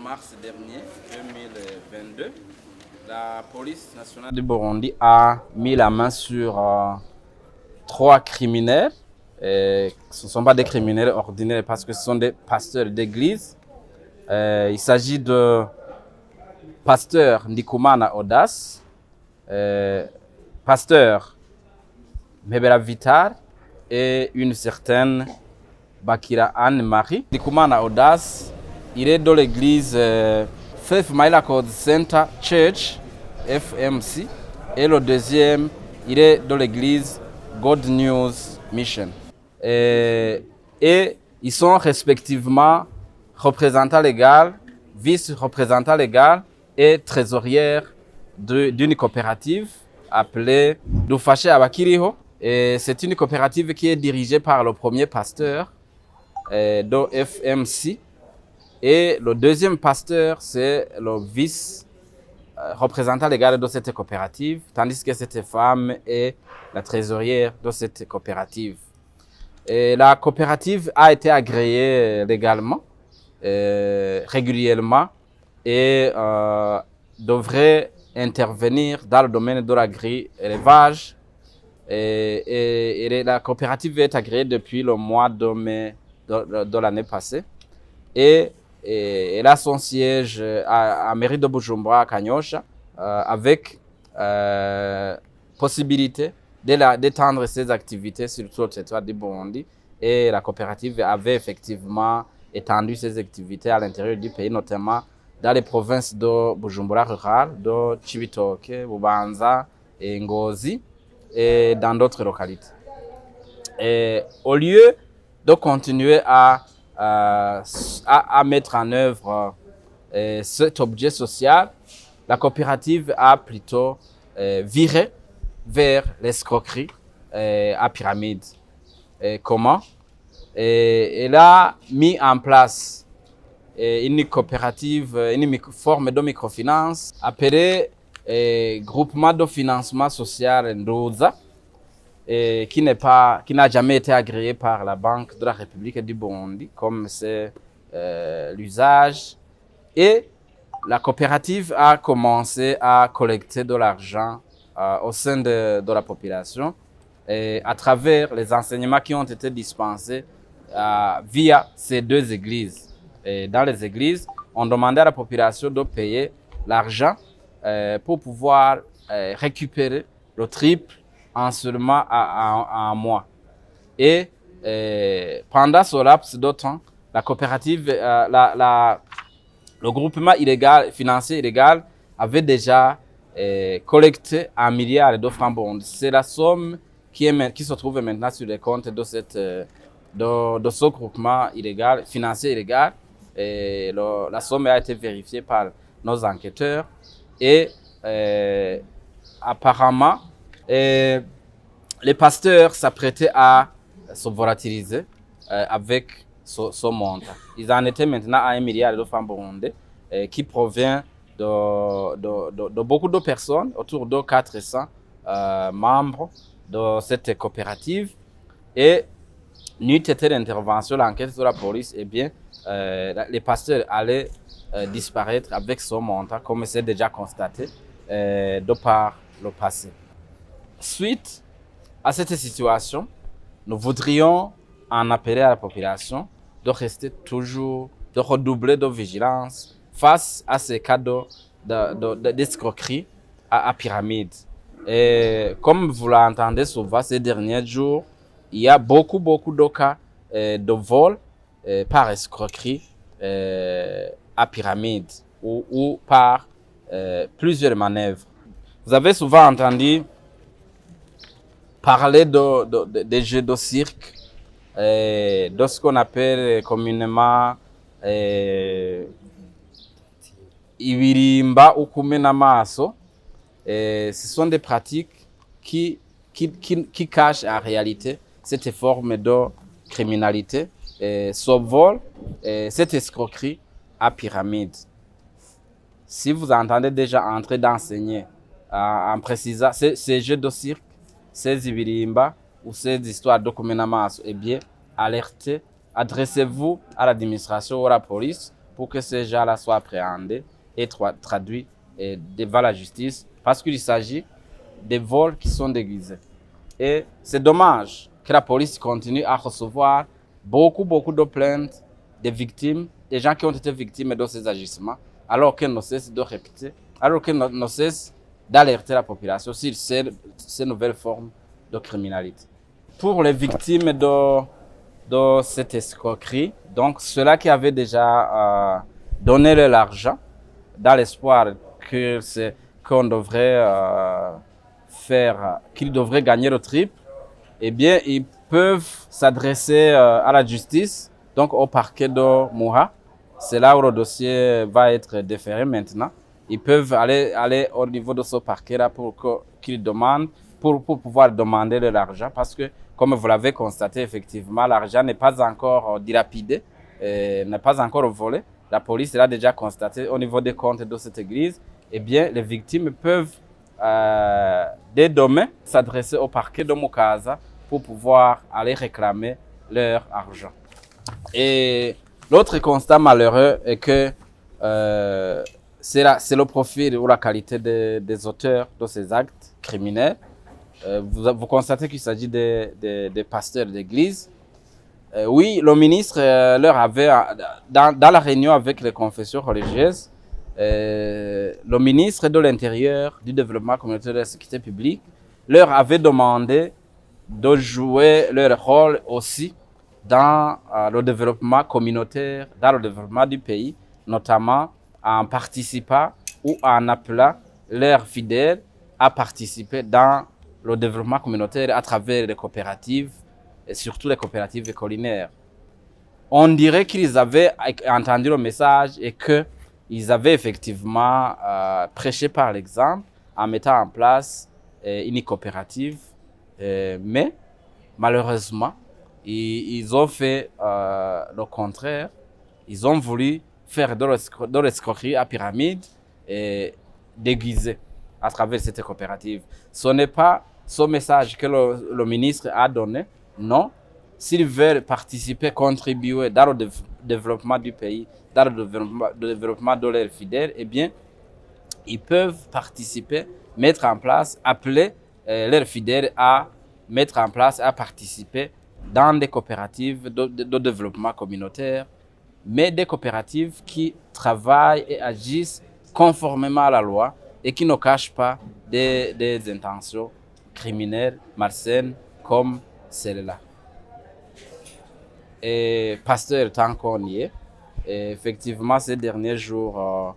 mars dernier, 2022, la police nationale du Burundi a mis la main sur 3 criminels. Ce ne sont pas des criminels ordinaires parce que ce sont des pasteurs d'église. Il s'agit de pasteur Ndikumana Odas, pasteur Mebera Vitar et une certaine Bakira Anne-Marie. Ndikumana Odas, il est dans l'église Faith Miracle Center Church, FMC, et le deuxième, il est dans l'église God News Mission. Et ils sont respectivement représentant légal, vice-représentant légal et trésorière d'une coopérative appelée Dufache Abakiriho. C'est une coopérative qui est dirigée par le premier pasteur de FMC. Et le deuxième pasteur, c'est le vice-représentant légal de cette coopérative, tandis que cette femme est la trésorière de cette coopérative. Et la coopérative a été agréée légalement, régulièrement, et devrait intervenir dans le domaine de l'agri-élevage. Et la coopérative est agréée depuis le mois de mai de l'année passée. Et elle a son siège à mairie de Bujumbura, à Kanyosha, avec possibilité d'étendre ses activités sur tout le territoire du Burundi. Et la coopérative avait effectivement étendu ses activités à l'intérieur du pays, notamment dans les provinces de Bujumbura rural, de Chibitoke, Bubanza et Ngozi, et dans d'autres localités. Et au lieu de continuer à mettre en œuvre cet objet social, la coopérative a plutôt viré vers l'escroquerie à pyramide. Comment? Elle a mis en place une coopérative, une forme de microfinance appelée Groupement de financement social Ndoza, qui n'a jamais été agréé par la Banque de la République du Burundi, comme c'est l'usage. Et la coopérative a commencé à collecter de l'argent au sein de la population à travers les enseignements qui ont été dispensés via ces 2 églises. Et dans les églises, on demandait à la population de payer l'argent pour pouvoir récupérer le triple en seulement un mois. Et pendant ce laps de temps, la coopérative, le groupement financier illégal avait déjà collecté 1 milliard de francs burundais. C'est la somme qui se trouve maintenant sur les comptes de ce groupement financier illégal. Et la somme a été vérifiée par nos enquêteurs. Et apparemment, les pasteurs s'apprêtaient à se volatiliser avec ce montant. Ils en étaient maintenant à 1 milliard de francs burundais qui provient de beaucoup de personnes, autour de 400 membres de cette coopérative. Et n'eût été l'intervention, l'enquête de la police, eh bien, les pasteurs allaient disparaître avec ce montant, comme c'est déjà constaté de par le passé. Suite à cette situation, nous voudrions en appeler à la population de rester toujours, de redoubler de vigilance face à ces cas d'escroquerie à pyramide. Et comme vous l'entendez souvent ces derniers jours, il y a beaucoup de cas de vol par escroquerie à pyramide ou par plusieurs manœuvres. Vous avez souvent entendu parler des jeux de cirque, de ce qu'on appelle communément ibirimba ou kumena maso. Ce sont des pratiques qui cachent en réalité cette forme de criminalité, ce vol, cette escroquerie à pyramide. Si vous entendez déjà entrer d'enseigner en précisant ces jeux de cirque, ces ibirimba ou ces histoires de kumena maso, eh bien, alertez, adressez-vous à l'administration ou à la police pour que ces gens-là soient appréhendés et traduits devant la justice, parce qu'il s'agit des vols qui sont déguisés. Et c'est dommage que la police continue à recevoir beaucoup de plaintes des victimes, des gens qui ont été victimes de ces agissements, alors qu'elle ne cesse de répéter, alors qu'elle ne cesse d'alerter la population sur ces nouvelles formes de criminalité. Pour les victimes de cette escroquerie, donc ceux-là qui avaient déjà donné leur argent dans l'espoir qu'on devrait qu'ils devraient gagner le triple, eh bien, ils peuvent s'adresser à la justice, donc au parquet de Muha. C'est là où le dossier va être déféré maintenant. Ils peuvent aller au niveau de ce parquet-là qu'ils demandent, pour pouvoir demander de l'argent, parce que, comme vous l'avez constaté, effectivement, l'argent n'est pas encore dilapidé, n'est pas encore volé. La police l'a déjà constaté au niveau des comptes de cette église. Eh bien, les victimes peuvent dès demain s'adresser au parquet de Mukaza pour pouvoir aller réclamer leur argent. Et l'autre constat malheureux est que c'est le profil ou la qualité des auteurs de ces actes criminels. Vous constatez qu'il s'agit des pasteurs d'église. Oui, le ministre leur avait, dans la réunion avec les confessions religieuses, le ministre de l'Intérieur, du Développement communautaire et de la Sécurité publique leur avait demandé de jouer leur rôle aussi dans le développement communautaire, dans le développement du pays, notamment en participant ou en appelant leurs fidèles à participer dans le développement communautaire à travers les coopératives, et surtout les coopératives collinaires. On dirait qu'ils avaient entendu le message et qu'ils avaient effectivement prêché par l'exemple en mettant en place une coopérative, mais malheureusement, ils ont fait le contraire. Ils ont voulu faire de l'escroquerie à pyramide déguisée à travers cette coopérative. Ce n'est pas ce message que le ministre a donné. Non. S'ils veulent participer, contribuer dans le développement du pays, dans le développement de leurs fidèles, eh bien, ils peuvent participer, mettre en place, appeler leurs fidèles à mettre en place, à participer dans des coopératives de développement communautaire, mais des coopératives qui travaillent et agissent conformément à la loi et qui ne cachent pas des intentions criminelles, malsaines, comme celle-là. Et pasteur, tant qu'on y est, effectivement, ces derniers jours,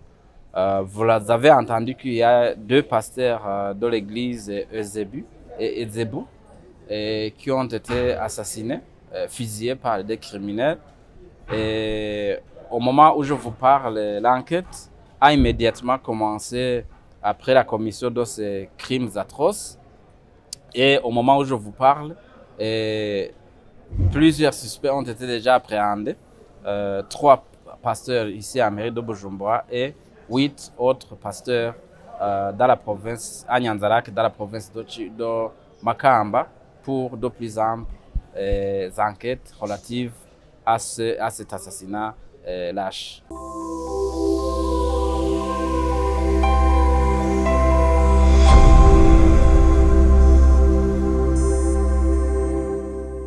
vous avez entendu qu'il y a deux pasteurs de l'église Ezebu et Ezebu qui ont été assassinés, fusillés par des criminels. Et au moment où je vous parle, l'enquête a immédiatement commencé après la commission de ces crimes atroces. Et au moment où je vous parle, plusieurs suspects ont été déjà appréhendés. 3 pasteurs ici à mairie de Bujumbura et 8 autres pasteurs dans la province, à Nyanzarak, dans la province de Makamba, pour de plus amples enquêtes relatives à cet assassinat lâche.